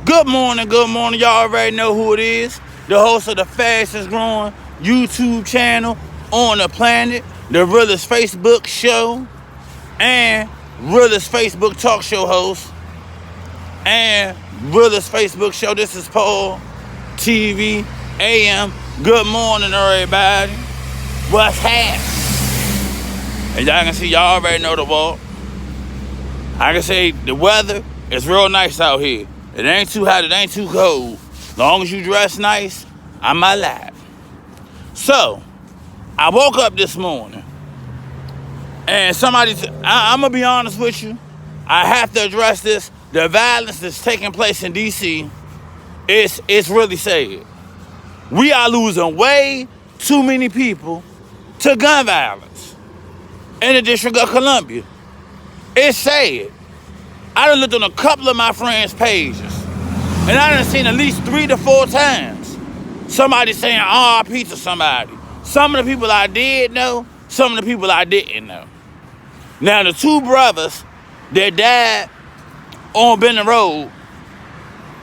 Good morning. Y'all already know who it is. The host of the fastest growing YouTube channel on the planet, the realest Facebook show, and realest Facebook talk show host, and realest Facebook show. This is Paul TV AM. Good morning, everybody. What's happening? And y'all can see, y'all already know the walk. I can say the weather is real nice out here. It ain't too hot, it ain't too cold. Long as you dress nice, I'm alive. So, I woke up this morning and I'm gonna be honest with you, I have to address this. The violence that's taking place in DC, it's really sad. We are losing way too many people to gun violence in the District of Columbia. It's sad. I done looked on a couple of my friends' pages, and I done seen at least 3 to 4 times somebody saying RIP to somebody. Some of the people I did know, some of the people I didn't know. Now, the 2 brothers that died on Benton Road,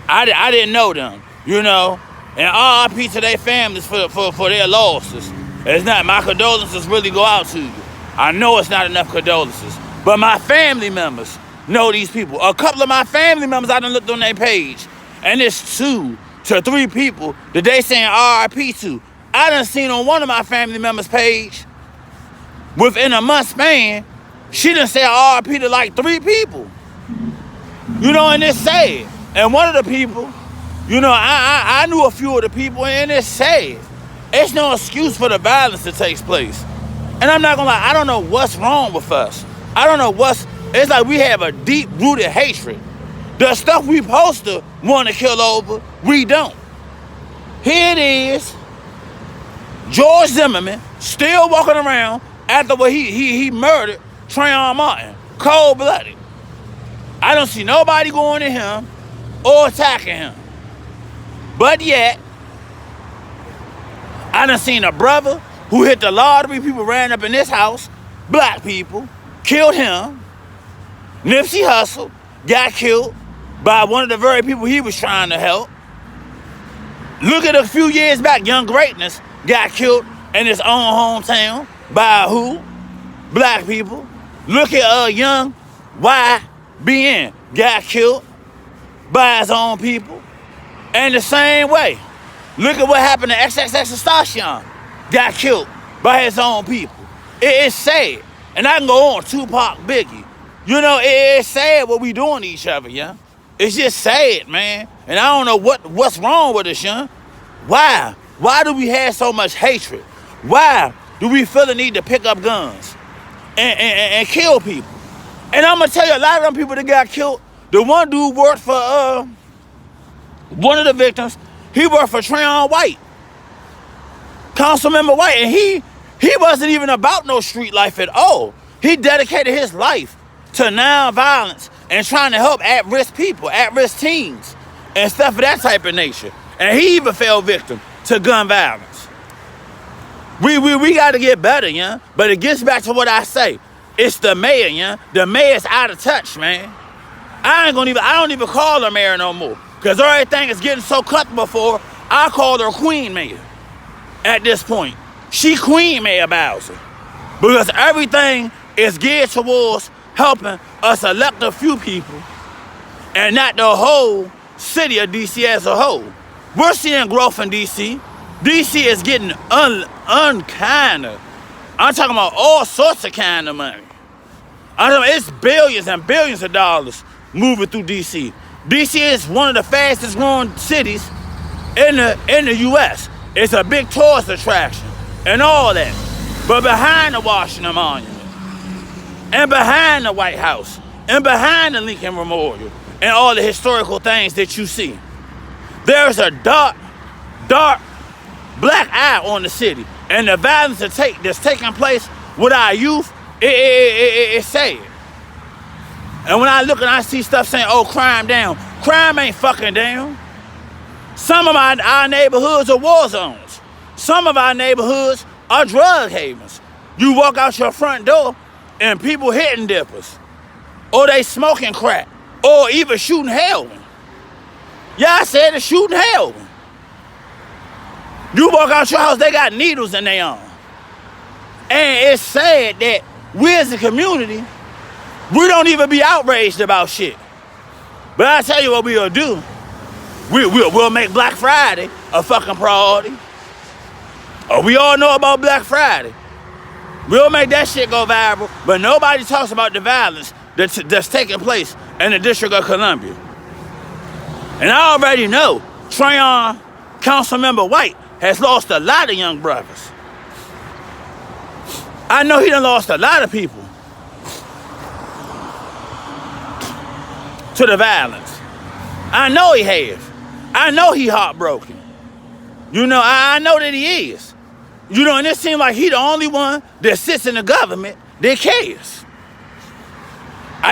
I didn't know them, you know, and RIP to their families for their losses. It's not, my condolences really go out to you. I know it's not enough condolences, but my family members know these people. A couple of my family members, I done looked on their page, and it's 2 to 3 people that they saying RIP to. I done seen on one of my family members' page, within a month span, she done said RIP to like 3 people. You know, and it's sad. And one of the people, you know, I knew a few of the people, and it's sad. It's no excuse for the violence that takes place. And I'm not gonna lie, I don't know what's wrong with us. I don't know it's like we have a deep-rooted hatred. The stuff we supposed to want to kill over, we don't. Here it is, George Zimmerman still walking around after what he murdered Trayvon Martin, cold-blooded. I don't see nobody going to him or attacking him. But yet, I done seen a brother who hit the lottery, people ran up in this house, black people, killed him. Nipsey Hussle got killed by one of the very people he was trying to help. Look at a few years back, Young Greatness got killed in his own hometown by who? Black people. Look at Young YBN got killed by his own people. And the same way, look at what happened to XXXTentacion, got killed by his own people. It is sad. And I can go on, Tupac, Biggie. You know, it's sad what we doing to each other, yeah? It's just sad, man. And I don't know what's wrong with us, yeah? Why? Why do we have so much hatred? Why do we feel the need to pick up guns and kill people? And I'm going to tell you, a lot of them people that got killed, the one dude worked for, one of the victims, he worked for Trayvon White, Councilmember White, and he wasn't even about no street life at all. He dedicated his life to nonviolence and trying to help at-risk people, at-risk teens, and stuff of that type of nature. And he even fell victim to gun violence. We got to get better, yeah? But it gets back to what I say. It's the mayor, yeah? The mayor's out of touch, man. I don't even call her mayor no more, because everything is getting so comfortable for her, I call her Queen Mayor at this point. She Queen Mayor Bowser, because everything is geared towards helping us elect a few people and not the whole city of DC as a whole. We're seeing growth in DC. DC is getting unkinder. I'm talking about all sorts of kind of money. It's billions and billions of dollars moving through DC. DC is one of the fastest growing cities in the US. It's a big tourist attraction and all that. But behind the Washington Monument, and behind the White House, and behind the Lincoln Memorial, and all the historical things that you see, there's a dark black eye on the city. And the violence that's taking place with our youth, it's sad. And when I look and I see stuff saying, oh, crime down, crime ain't fucking down. Some of our neighborhoods are war zones. Some of our neighborhoods are drug havens. You walk out your front door and people hitting dippers, or they smoking crack, or even shooting heroin. Yeah, I said it's shooting heroin. You walk out your house, they got needles in their arm. And it's sad that we as a community, we don't even be outraged about shit. But I tell you what we'll do. We'll make Black Friday a fucking priority. Oh, we all know about Black Friday. We'll make that shit go viral, but nobody talks about the violence that's taking place in the District of Columbia. And I already know Trayon, Councilmember White, has lost a lot of young brothers. I know he done lost a lot of people to the violence. I know he has. I know he heartbroken. You know, I know that he is. You know, and it seems like he the only one that sits in the government that cares.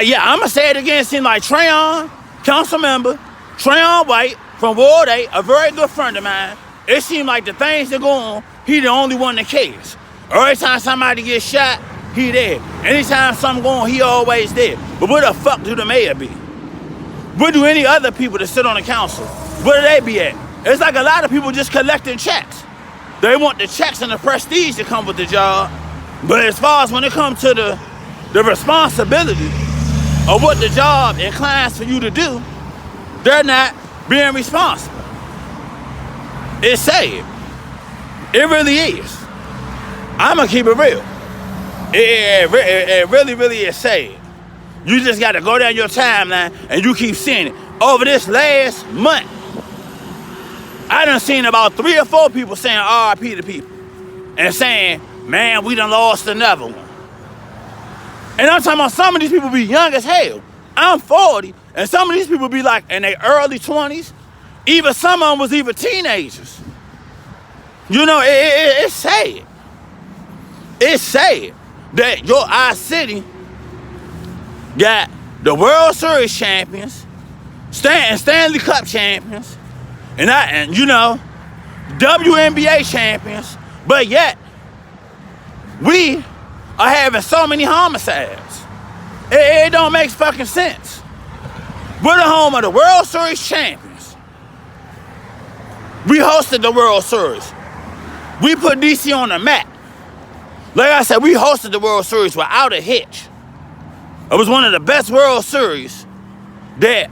Yeah, I'm going to say it again. It seems like Trayon, Councilmember, Trayon White from Ward 8, a very good friend of mine, it seems like the things that go on, he the only one that cares. Every time somebody gets shot, he there. Anytime something go on, he always there. But where the fuck do the mayor be? Where do any other people that sit on the council, where do they be at? It's like a lot of people just collecting checks. They want the checks and the prestige to come with the job. But as far as when it comes to the responsibility of what the job inclines for you to do, they're not being responsible. It's sad. It really is. I'm going to keep it real. It really, really is sad. You just got to go down your timeline and you keep seeing it. Over this last month, I done seen about 3 or 4 people saying RIP to people and saying, man, we done lost another one. And I'm talking about some of these people be young as hell. I'm 40, and some of these people be like in their early 20s. Even some of them was even teenagers. You know, it's sad. It's sad that your I-City got the World Series champions, Stanley Cup champions, and you know, WNBA champions, but yet we are having so many homicides. It don't make fucking sense. We're the home of the World Series champions. We hosted the World Series. We put DC on the map. Like I said, we hosted the World Series without a hitch. It was one of the best World Series that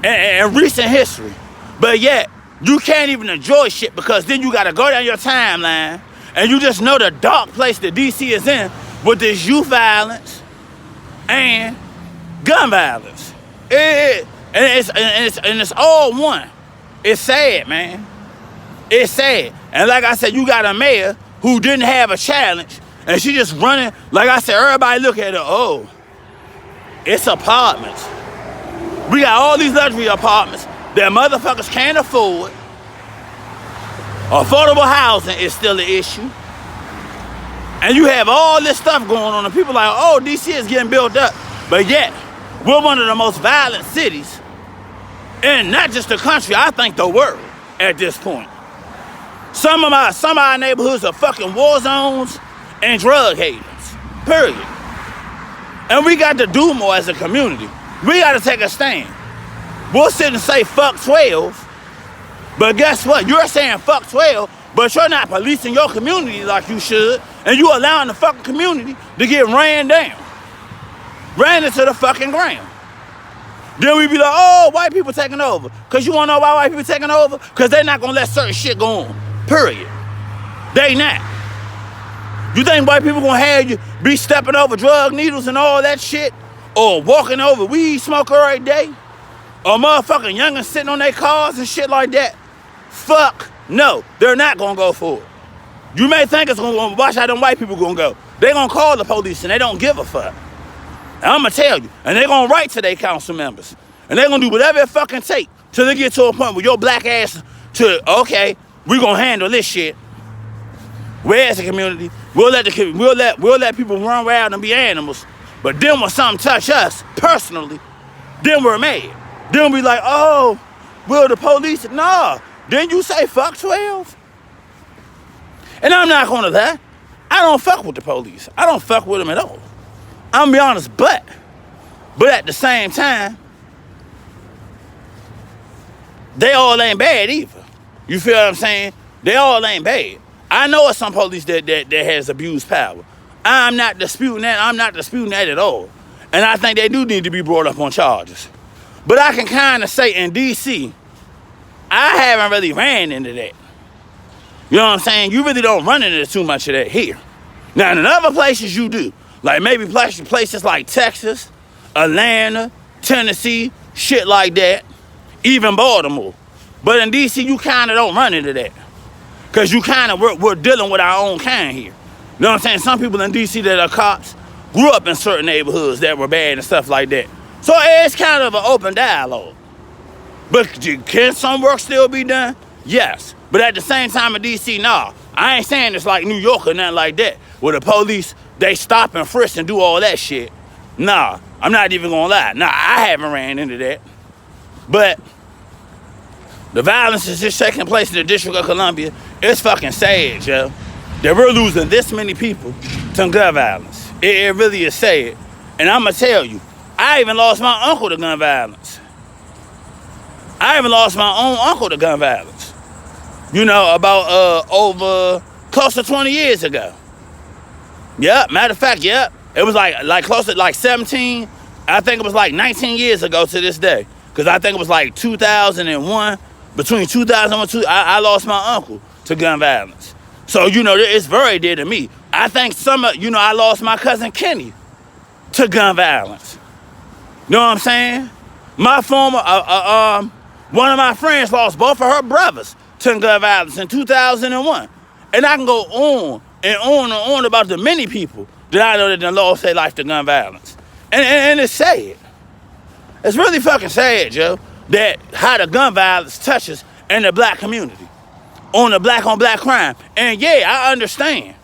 in recent history. But yet, you can't even enjoy shit because then you gotta go down your timeline and you just know the dark place that DC is in with this youth violence and gun violence. And it's all one. It's sad, man. It's sad. And like I said, you got a mayor who didn't have a challenge and she just running. Like I said, everybody look at her, oh, it's apartments. We got all these luxury apartments that motherfuckers can't afford. Affordable housing is still an issue. And you have all this stuff going on and people like, oh, DC is getting built up. But yet, we're one of the most violent cities in not just the country, I think the world at this point. Some of our neighborhoods are fucking war zones and drug havens, period. And we got to do more as a community. We got to take a stand. We'll sit and say fuck 12, but guess what? You're saying fuck 12, but you're not policing your community like you should, and you allowing the fucking community to get ran down. Ran into the fucking ground. Then we be like, oh, white people taking over. Because you want to know why white people taking over? Because they're not going to let certain shit go on. Period. They not. You think white people going to have you be stepping over drug needles and all that shit? Or walking over weed smoker every day? Or motherfucking youngins sitting on their cars and shit like that? Fuck no. They're not going to go for it. You may think it's going to watch how them white people going to go. They're going to call the police and they don't give a fuck. And I'm going to tell you, and they're going to write to their council members. And they're going to do whatever it fucking take till they get to a point where your black ass to, okay, we're going to handle this shit. We're as a community, we'll let people run around and be animals. But then when something touch us, personally, then we're mad. Then we like, oh, will the police? Nah, didn't you say fuck 12? And I'm not going to lie, I don't fuck with the police. I don't fuck with them at all. I'm gonna be honest, but at the same time, they all ain't bad either. You feel what I'm saying? They all ain't bad. I know it's some police that has abused power. I'm not disputing that. I'm not disputing that at all. And I think they do need to be brought up on charges. But I can kind of say in D.C., I haven't really ran into that. You know what I'm saying? You really don't run into too much of that here. Now, in other places you do. Like maybe places like Texas, Atlanta, Tennessee, shit like that. Even Baltimore. But in D.C., you kind of don't run into that. Because you kind of, we're dealing with our own kind here. You know what I'm saying? Some people in D.C. that are cops grew up in certain neighborhoods that were bad and stuff like that. So it's kind of an open dialogue. But can some work still be done? Yes. But at the same time in D.C., nah. I ain't saying it's like New York or nothing like that, where the police, they stop and frisk and do all that shit. Nah, I'm not even gonna lie. Nah, I haven't ran into that. But the violence is just taking place in the District of Columbia. It's fucking sad, yo. That we're losing this many people to gun violence. It really is sad. And I'm gonna tell you, I even lost my uncle to gun violence. I even lost my own uncle to gun violence. You know, about over close to 20 years ago. Yep, matter of fact, yep. It was like close to like 17. I think it was like 19 years ago to this day. Because I think it was like 2001. Between 2001 and 2002, I lost my uncle to gun violence. So, you know, it's very dear to me. I think I lost my cousin Kenny to gun violence. You know what I'm saying? My former, one of my friends lost both of her brothers to gun violence in 2001. And I can go on and on and on about the many people that I know that done lost their life to gun violence. And it's sad. It's really fucking sad, Joe, that how the gun violence touches in the black community. On the black on black crime. And yeah, I understand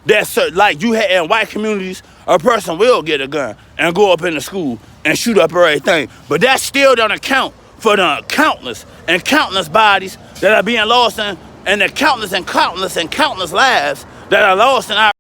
that like you had in white communities, a person will get a gun and go up in the school and shoot up everything. But that still don't account for the countless and countless bodies that are being lost in, and the countless and countless and countless lives that are lost in our